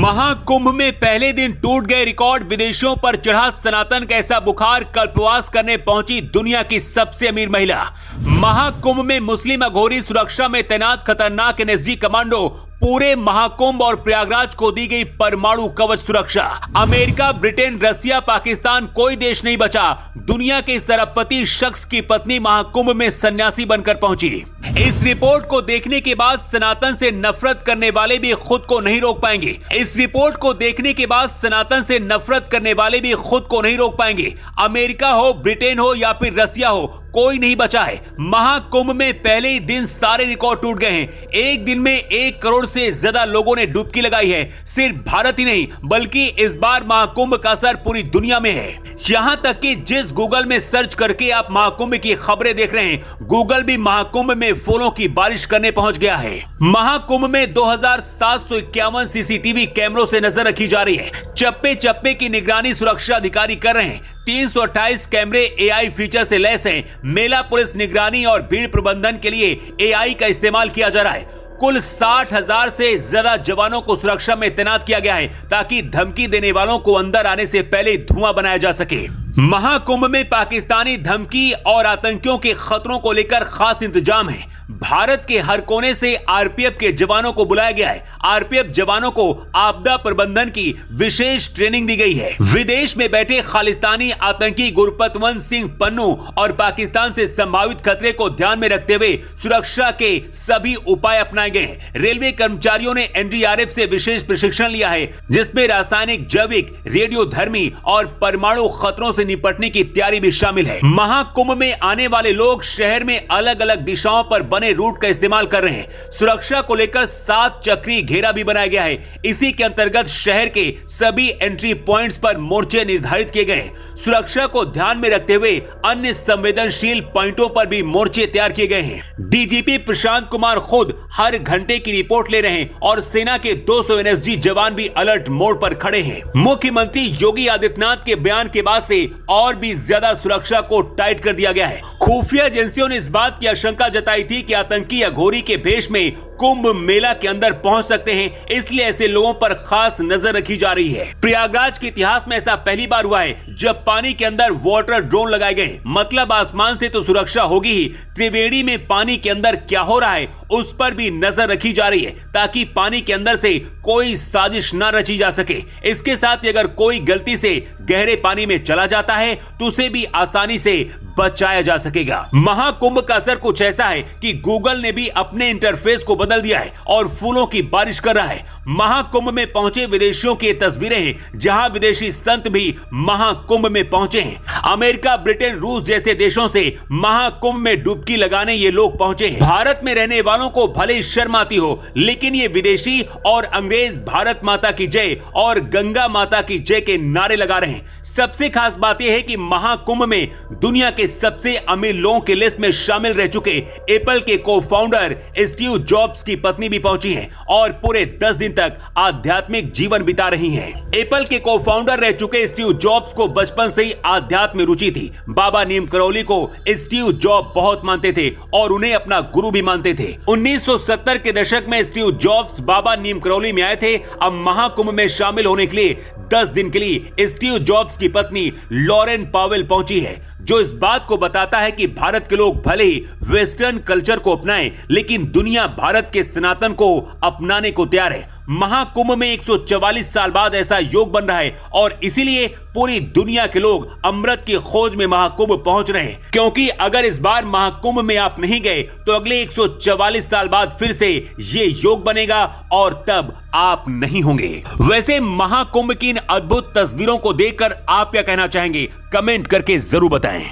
महाकुंभ में पहले दिन टूट गए रिकॉर्ड, विदेशों पर चढ़ा सनातन का ऐसा बुखार, कल्पवास करने पहुंची दुनिया की सबसे अमीर महिला। महाकुंभ में मुस्लिम अघोरी सुरक्षा में तैनात खतरनाक एनएसजी कमांडो, पूरे महाकुंभ और प्रयागराज को दी गई परमाणु कवच सुरक्षा। अमेरिका, ब्रिटेन, रसिया, पाकिस्तान, कोई देश नहीं बचा। दुनिया के इस अरबपति शख्स की पत्नी महाकुंभ में सन्यासी बनकर पहुंची। इस रिपोर्ट को देखने के बाद सनातन से नफरत करने वाले भी खुद को नहीं रोक पाएंगे। इस रिपोर्ट को देखने के बाद सनातन से नफरत करने वाले भी खुद को नहीं रोक पाएंगे। अमेरिका हो, ब्रिटेन हो या फिर रसिया हो, कोई नहीं बचा है। महाकुंभ में पहले ही दिन सारे रिकॉर्ड टूट गए हैं। एक दिन में 1 करोड़ से ज्यादा लोगों ने डुबकी लगाई है। सिर्फ भारत ही नहीं बल्कि इस बार महाकुंभ का असर पूरी दुनिया में है। यहां तक कि जिस गूगल में सर्च करके आप महाकुंभ की खबरें देख रहे हैं, गूगल भी महाकुंभ में फूलों की बारिश करने पहुंच गया है। महाकुंभ में 2751 सीसीटीवी कैमरों से नजर रखी जा रही है। चप्पे चप्पे की निगरानी सुरक्षा अधिकारी कर रहे हैं। 328 कैमरे एआई फीचर से लैस हैं। मेला पुलिस निगरानी और भीड़ प्रबंधन के लिए एआई का इस्तेमाल किया जा रहा है। कुल 60,000 से ज्यादा जवानों को सुरक्षा में तैनात किया गया है ताकि धमकी देने वालों को अंदर आने से पहले धुआं बनाया जा सके। महाकुंभ में पाकिस्तानी धमकी और आतंकियों के खतरों को लेकर खास इंतजाम है। भारत के हर कोने से आरपीएफ के जवानों को बुलाया गया है। आरपीएफ जवानों को आपदा प्रबंधन की विशेष ट्रेनिंग दी गई है। विदेश में बैठे खालिस्तानी आतंकी गुरपतवंत सिंह पन्नू और पाकिस्तान से संभावित खतरे को ध्यान में रखते हुए सुरक्षा के सभी उपाय अपनाए गए हैं। रेलवे कर्मचारियों ने एनडीआरएफ से विशेष प्रशिक्षण लिया है, जिसमें रासायनिक, जैविक, रेडियोधर्मी और परमाणु खतरों से निपटने की तैयारी भी शामिल है। महाकुंभ में आने वाले लोग शहर में अलग अलग दिशाओं पर बने रूट का इस्तेमाल कर रहे हैं। सुरक्षा को लेकर 7 चक्री घेरा भी बनाया गया है। इसी के अंतर्गत शहर के सभी एंट्री पॉइंट्स पर मोर्चे निर्धारित किए गए। सुरक्षा को ध्यान में रखते हुए अन्य संवेदनशील पॉइंटों पर भी मोर्चे तैयार किए गए हैं। डीजीपी प्रशांत कुमार खुद हर घंटे की रिपोर्ट ले रहे हैं और सेना के 200 एनएसजी जवान भी अलर्ट मोड पर खड़े हैं। मुख्यमंत्री योगी आदित्यनाथ के बयान के बाद से और भी ज्यादा सुरक्षा को टाइट कर दिया गया है। खुफिया एजेंसियों ने इस बात की आशंका जताई थी कि आतंकी अघोरी के भेष में कुंभ मेला के अंदर पहुंच सकते हैं, इसलिए ऐसे लोगों पर खास नजर रखी जा रही है। प्रयागराज के इतिहास में ऐसा पहली बार हुआ है जब पानी के अंदर वाटर ड्रोन लगाए गए। मतलब आसमान से तो सुरक्षा होगी ही, त्रिवेणी में पानी के अंदर क्या हो रहा है उस पर भी नजर रखी जा रही है ताकि पानी के अंदर से कोई साजिश न रची जा सके। इसके साथ ही अगर कोई गलती से गहरे पानी में चला जाता है तो उसे भी आसानी से बचाया जा सकेगा। महाकुंभ का असर कुछ ऐसा है कि गूगल ने भी अपने इंटरफेस को बदल दिया है और फूलों की बारिश कर रहा है। महाकुंभ में पहुंचे विदेशियों की तस्वीरें हैं, जहां विदेशी संत भी महाकुंभ में पहुंचे हैं। अमेरिका, ब्रिटेन, रूस जैसे देशों से महाकुंभ में डुबकी लगाने ये लोग पहुंचे हैं। भारत में रहने वालों को भले ही शर्म आती हो, लेकिन ये विदेशी और अंग्रेज भारत माता की जय और गंगा माता की जय के नारे लगा रहे हैं। सबसे खास बात यह है कि महाकुंभ में दुनिया के सबसे अमीर लोगों की लिस्ट में शामिल रह चुके एप्पल के को-फाउंडर स्टीव जॉब्स की पत्नी भी पहुंची हैं और पूरे 10 दिन तक आध्यात्मिक जीवन बिता रही हैं। एप्पल के को-फाउंडर रह चुके स्टीव जॉब्स को बचपन से ही आध्यात्म में रुचि थी। बाबा नीम करौली को स्टीव जॉब बहुत मानते थे और उन्हें अपना गुरु भी मानते थे। 1970 के दशक में स्टीव जॉब्स बाबा नीम करौली में आए थे। अब महाकुंभ में शामिल होने के लिए 10 दिन के लिए स्टीव जॉब्स की पत्नी लॉरेन पावेल पहुंची है, जो इस बात को बताता है कि भारत के लोग भले ही वेस्टर्न कल्चर को अपनाएं, लेकिन दुनिया भारत के सनातन को अपनाने को तैयार है। महाकुंभ में 144 साल बाद ऐसा योग बन रहा है और इसीलिए पूरी दुनिया के लोग अमृत की खोज में महाकुंभ पहुंच रहे हैं, क्योंकि अगर इस बार महाकुंभ में आप नहीं गए तो अगले 144 साल बाद फिर से ये योग बनेगा और तब आप नहीं होंगे। वैसे महाकुंभ की इन अद्भुत तस्वीरों को देखकर आप क्या कहना चाहेंगे, कमेंट करके जरूर बताएं।